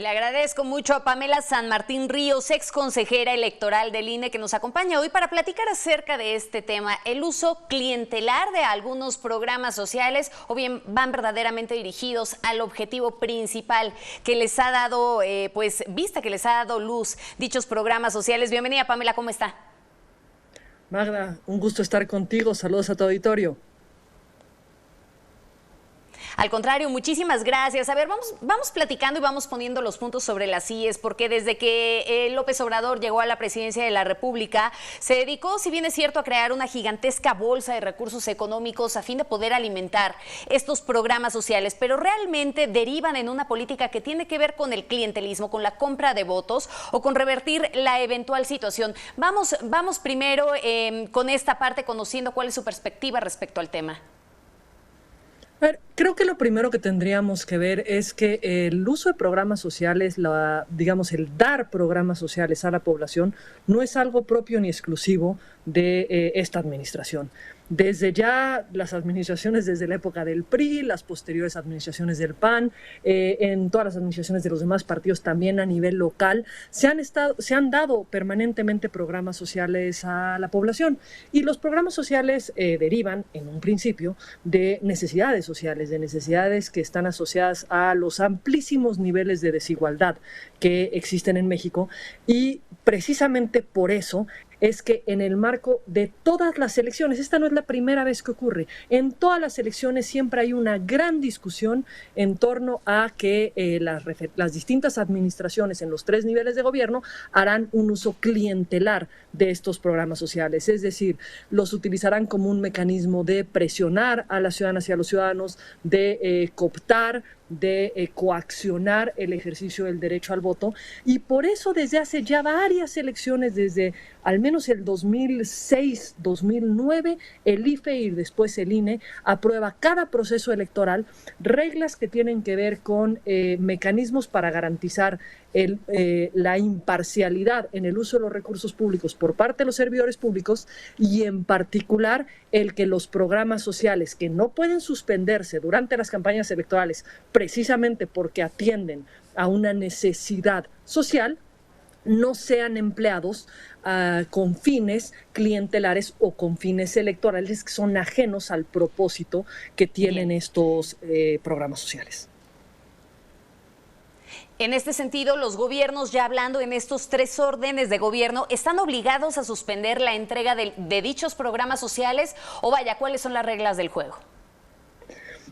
Le agradezco mucho a Pamela San Martín Ríos, ex consejera electoral del INE, que nos acompaña hoy para platicar acerca de este tema, el uso clientelar de algunos programas sociales, o bien van verdaderamente dirigidos al objetivo principal que les ha dado, vista que les ha dado luz dichos programas sociales. Bienvenida, Pamela, ¿cómo está? Magda, un gusto estar contigo, saludos a tu auditorio. Al contrario, muchísimas gracias. A ver, vamos platicando y vamos poniendo los puntos sobre las IES, porque desde que López Obrador llegó a la presidencia de la República, se dedicó, si bien es cierto, a crear una gigantesca bolsa de recursos económicos a fin de poder alimentar estos programas sociales, pero realmente derivan en una política que tiene que ver con el clientelismo, con la compra de votos o con revertir la eventual situación. Vamos primero con esta parte, conociendo cuál es su perspectiva respecto al tema. A ver, creo que lo primero que tendríamos que ver es que el uso de programas sociales, el dar programas sociales a la población, no es algo propio ni exclusivo de esta administración. Desde ya las administraciones, desde la época del PRI, las posteriores administraciones del PAN, en todas las administraciones de los demás partidos también a nivel local, se han dado permanentemente programas sociales a la población. Y los programas sociales derivan, en un principio, de necesidades sociales, de necesidades que están asociadas a los amplísimos niveles de desigualdad que existen en México. Y precisamente por eso es que en el marco de todas las elecciones, esta no es la primera vez que ocurre, en todas las elecciones siempre hay una gran discusión en torno a que las distintas administraciones en los 3 niveles de gobierno harán un uso clientelar de estos programas sociales, es decir, los utilizarán como un mecanismo de presionar a las ciudadanas y a los ciudadanos, de cooptar, de coaccionar el ejercicio del derecho al voto, y por eso desde hace ya varias elecciones, desde al menos el 2006-2009, el IFE y después el INE aprueba cada proceso electoral reglas que tienen que ver con mecanismos para garantizar la imparcialidad en el uso de los recursos públicos por parte de los servidores públicos, y en particular el que los programas sociales, que no pueden suspenderse durante las campañas electorales precisamente porque atienden a una necesidad social, no sean empleados con fines clientelares o con fines electorales que son ajenos al propósito que tienen estos programas sociales. En este sentido, los gobiernos, ya hablando en estos 3 órdenes de gobierno, ¿están obligados a suspender la entrega de dichos programas sociales? O vaya, ¿cuáles son las reglas del juego?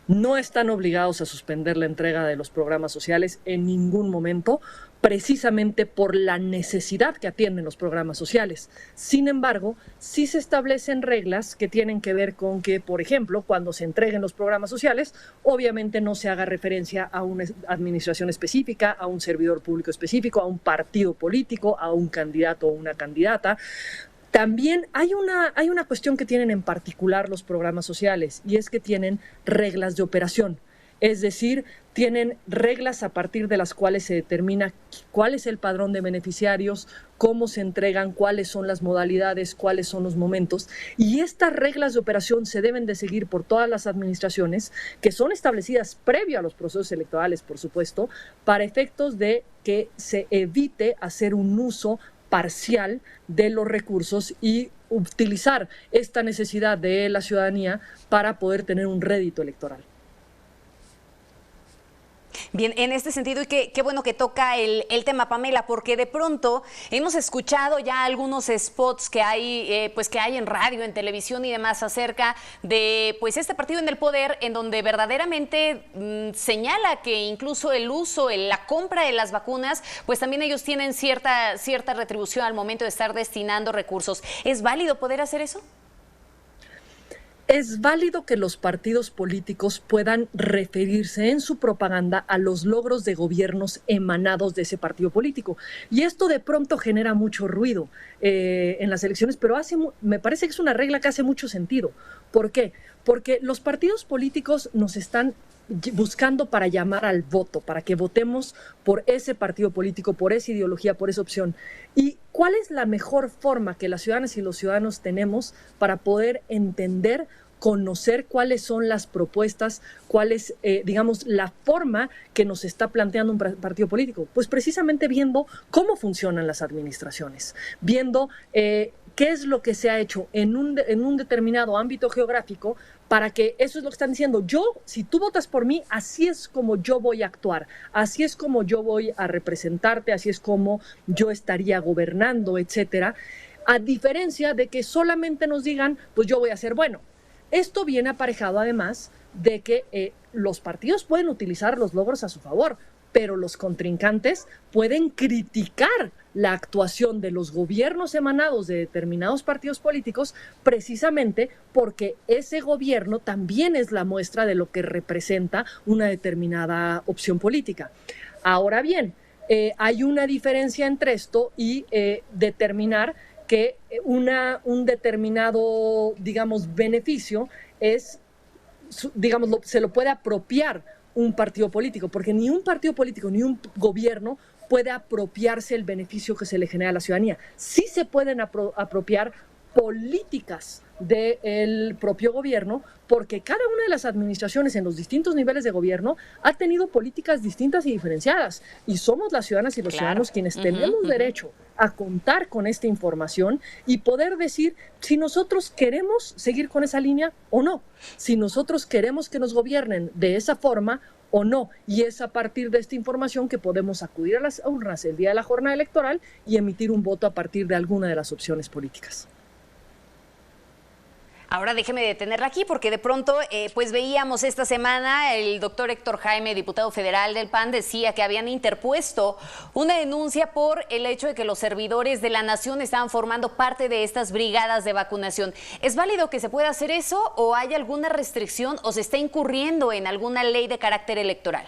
No están obligados a suspender la entrega de los programas sociales en ningún momento, precisamente por la necesidad que atienden los programas sociales. Sin embargo, sí se establecen reglas que tienen que ver con que, por ejemplo, cuando se entreguen los programas sociales, obviamente no se haga referencia a una administración específica, a un servidor público específico, a un partido político, a un candidato o una candidata. También hay una cuestión que tienen en particular los programas sociales, y es que tienen reglas de operación. Es decir, tienen reglas a partir de las cuales se determina cuál es el padrón de beneficiarios, cómo se entregan, cuáles son las modalidades, cuáles son los momentos. Y estas reglas de operación se deben de seguir por todas las administraciones, que son establecidas previo a los procesos electorales, por supuesto, para efectos de que se evite hacer un uso parcial de los recursos y utilizar esta necesidad de la ciudadanía para poder tener un rédito electoral. Bien, en este sentido, y qué bueno que toca el tema, Pamela, porque de pronto hemos escuchado ya algunos spots que hay en radio, en televisión y demás acerca de este partido en el poder, en donde verdaderamente señala que incluso el uso, la compra de las vacunas, pues también ellos tienen cierta retribución al momento de estar destinando recursos. ¿Es válido poder hacer eso? Es válido que los partidos políticos puedan referirse en su propaganda a los logros de gobiernos emanados de ese partido político. Y esto de pronto genera mucho ruido en las elecciones, pero me parece que es una regla que hace mucho sentido. ¿Por qué? Porque los partidos políticos nos están buscando para llamar al voto, para que votemos por ese partido político, por esa ideología, por esa opción. ¿Y cuál es la mejor forma que las ciudadanas y los ciudadanos tenemos para poder entender conocer cuáles son las propuestas, cuál es, digamos, la forma que nos está planteando un partido político. Pues precisamente viendo cómo funcionan las administraciones, viendo qué es lo que se ha hecho en un determinado ámbito geográfico, para que eso es lo que están diciendo. Yo, si tú votas por mí, así es como yo voy a actuar, así es como yo voy a representarte, así es como yo estaría gobernando, etcétera. A diferencia de que solamente nos digan, pues yo voy a ser bueno. Esto viene aparejado además de que los partidos pueden utilizar los logros a su favor, pero los contrincantes pueden criticar la actuación de los gobiernos emanados de determinados partidos políticos precisamente porque ese gobierno también es la muestra de lo que representa una determinada opción política. Ahora bien, hay una diferencia entre esto y determinar que un determinado, digamos, beneficio es, digamos, se lo puede apropiar un partido político, porque ni un partido político ni un gobierno puede apropiarse el beneficio que se le genera a la ciudadanía. Sí se pueden apropiar políticas del propio gobierno, porque cada una de las administraciones en los distintos niveles de gobierno ha tenido políticas distintas y diferenciadas, y somos las ciudadanas y los ciudadanos quienes tenemos derecho a contar con esta información y poder decir si nosotros queremos seguir con esa línea o no, si nosotros queremos que nos gobiernen de esa forma o no, y es a partir de esta información que podemos acudir a las urnas el día de la jornada electoral y emitir un voto a partir de alguna de las opciones políticas. Ahora déjeme detenerla aquí porque de pronto pues veíamos esta semana el doctor Héctor Jaime, diputado federal del PAN, decía que habían interpuesto una denuncia por el hecho de que los servidores de la nación estaban formando parte de estas brigadas de vacunación. ¿Es válido que se pueda hacer eso o hay alguna restricción o se está incurriendo en alguna ley de carácter electoral?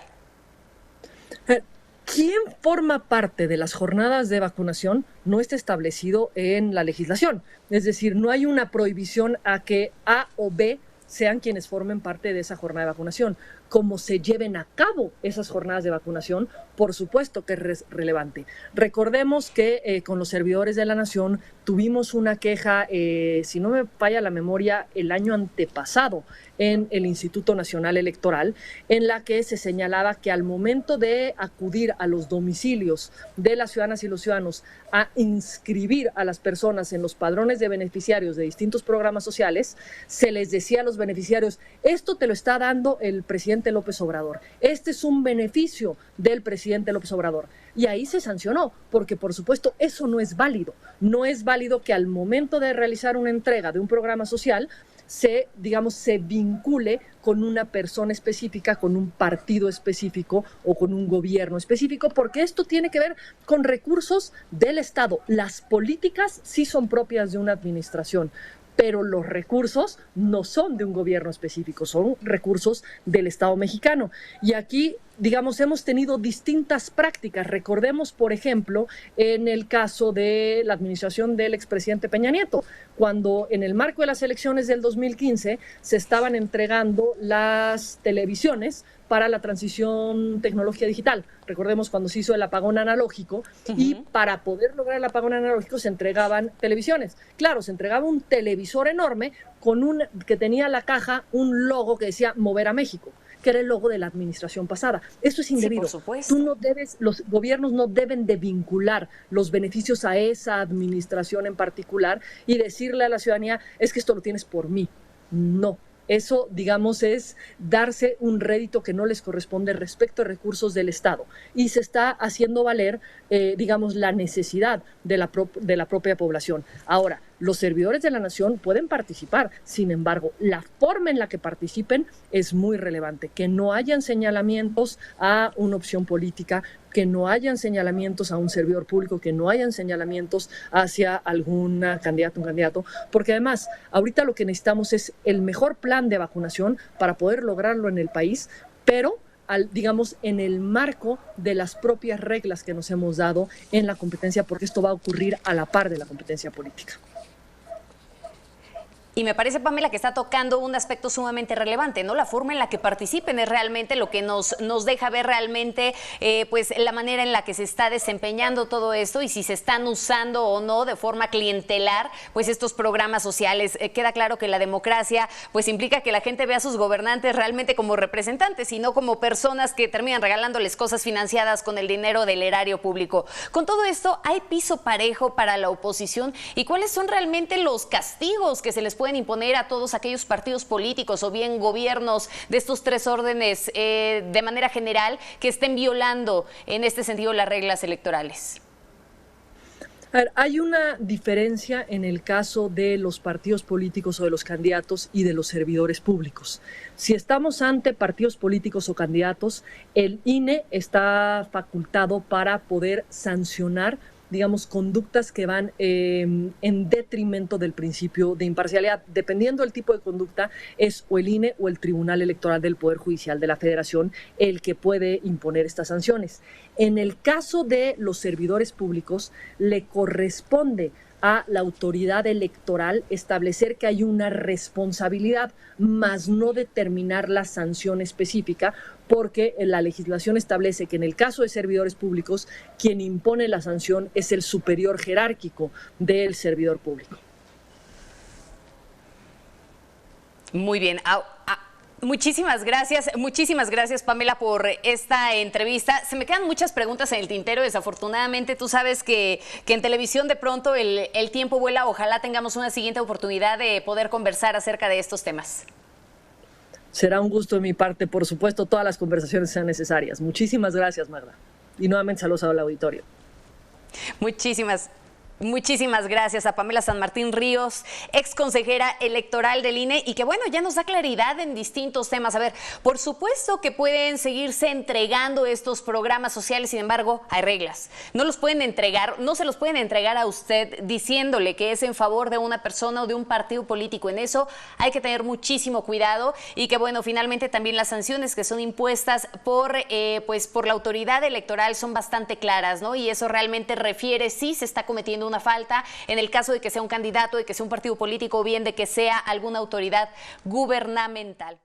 ¿Quién forma parte de las jornadas de vacunación? No está establecido en la legislación. Es decir, no hay una prohibición a que A o B sean quienes formen parte de esa jornada de vacunación. Como se lleven a cabo esas jornadas de vacunación, por supuesto que es relevante. Recordemos que con los servidores de la nación tuvimos una queja, si no me falla la memoria, el año antepasado en el Instituto Nacional Electoral, en la que se señalaba que al momento de acudir a los domicilios de las ciudadanas y los ciudadanos a inscribir a las personas en los padrones de beneficiarios de distintos programas sociales, se les decía a los beneficiarios, esto te lo está dando el presidente López Obrador, este es un beneficio del presidente López Obrador. Y ahí se sancionó, porque por supuesto eso no es válido. No es válido que al momento de realizar una entrega de un programa social se vincule con una persona específica, con un partido específico o con un gobierno específico, porque esto tiene que ver con recursos del Estado. Las políticas sí son propias de una administración, pero los recursos no son de un gobierno específico, son recursos del Estado mexicano. Y aquí, hemos tenido distintas prácticas. Recordemos, por ejemplo, en el caso de la administración del expresidente Peña Nieto, cuando en el marco de las elecciones del 2015 se estaban entregando las televisiones para la transición tecnológica digital. Recordemos cuando se hizo el apagón analógico y para poder lograr el apagón analógico se entregaban televisiones. Claro, se entregaba un televisor enorme que tenía la caja un logo que decía Mover a México, que era el logo de la administración pasada. Eso es indebido. Sí, por supuesto. Los gobiernos no deben de vincular los beneficios a esa administración en particular y decirle a la ciudadanía, es que esto lo tienes por mí. No. Eso, es darse un rédito que no les corresponde respecto a recursos del Estado. Y se está haciendo valer, la necesidad de la propia población. Ahora, los servidores de la nación pueden participar, sin embargo, la forma en la que participen es muy relevante. Que no hayan señalamientos a una opción política, que no hayan señalamientos a un servidor público, que no hayan señalamientos hacia un candidato, porque además, ahorita lo que necesitamos es el mejor plan de vacunación para poder lograrlo en el país, pero en el marco de las propias reglas que nos hemos dado en la competencia, porque esto va a ocurrir a la par de la competencia política. Y me parece, Pamela, que está tocando un aspecto sumamente relevante, ¿no? La forma en la que participen es realmente lo que nos deja ver realmente pues la manera en la que se está desempeñando todo esto y si se están usando o no de forma clientelar pues estos programas sociales. Queda claro que la democracia pues implica que la gente vea a sus gobernantes realmente como representantes y no como personas que terminan regalándoles cosas financiadas con el dinero del erario público. Con todo esto, ¿hay piso parejo para la oposición? ¿Y cuáles son realmente los castigos que se les pueden imponer a todos aquellos partidos políticos o bien gobiernos de estos tres órdenes de manera general que estén violando en este sentido las reglas electorales? A ver, hay una diferencia en el caso de los partidos políticos o de los candidatos y de los servidores públicos. Si estamos ante partidos políticos o candidatos, el INE está facultado para poder sancionar, digamos, conductas que van en detrimento del principio de imparcialidad. Dependiendo del tipo de conducta, es o el INE o el Tribunal Electoral del Poder Judicial de la Federación el que puede imponer estas sanciones. En el caso de los servidores públicos, le corresponde a la autoridad electoral establecer que hay una responsabilidad, más no determinar la sanción específica, porque la legislación establece que en el caso de servidores públicos, quien impone la sanción es el superior jerárquico del servidor público. Muy bien. Muchísimas gracias Pamela por esta entrevista. Se me quedan muchas preguntas en el tintero, desafortunadamente tú sabes que en televisión de pronto el tiempo vuela, ojalá tengamos una siguiente oportunidad de poder conversar acerca de estos temas. Será un gusto de mi parte, por supuesto, todas las conversaciones sean necesarias. Muchísimas gracias, Magda. Y nuevamente saludos al auditorio. Muchísimas gracias a Pamela San Martín Ríos, ex consejera electoral del INE, y que bueno, ya nos da claridad en distintos temas. A ver, por supuesto que pueden seguirse entregando estos programas sociales, sin embargo, hay reglas. No los pueden entregar, no se los pueden entregar a usted diciéndole que es en favor de una persona o de un partido político. En eso hay que tener muchísimo cuidado y que bueno, finalmente también las sanciones que son impuestas por la autoridad electoral son bastante claras, ¿no? Y eso realmente refiere si se está cometiendo una falta en el caso de que sea un candidato, de que sea un partido político o bien de que sea alguna autoridad gubernamental.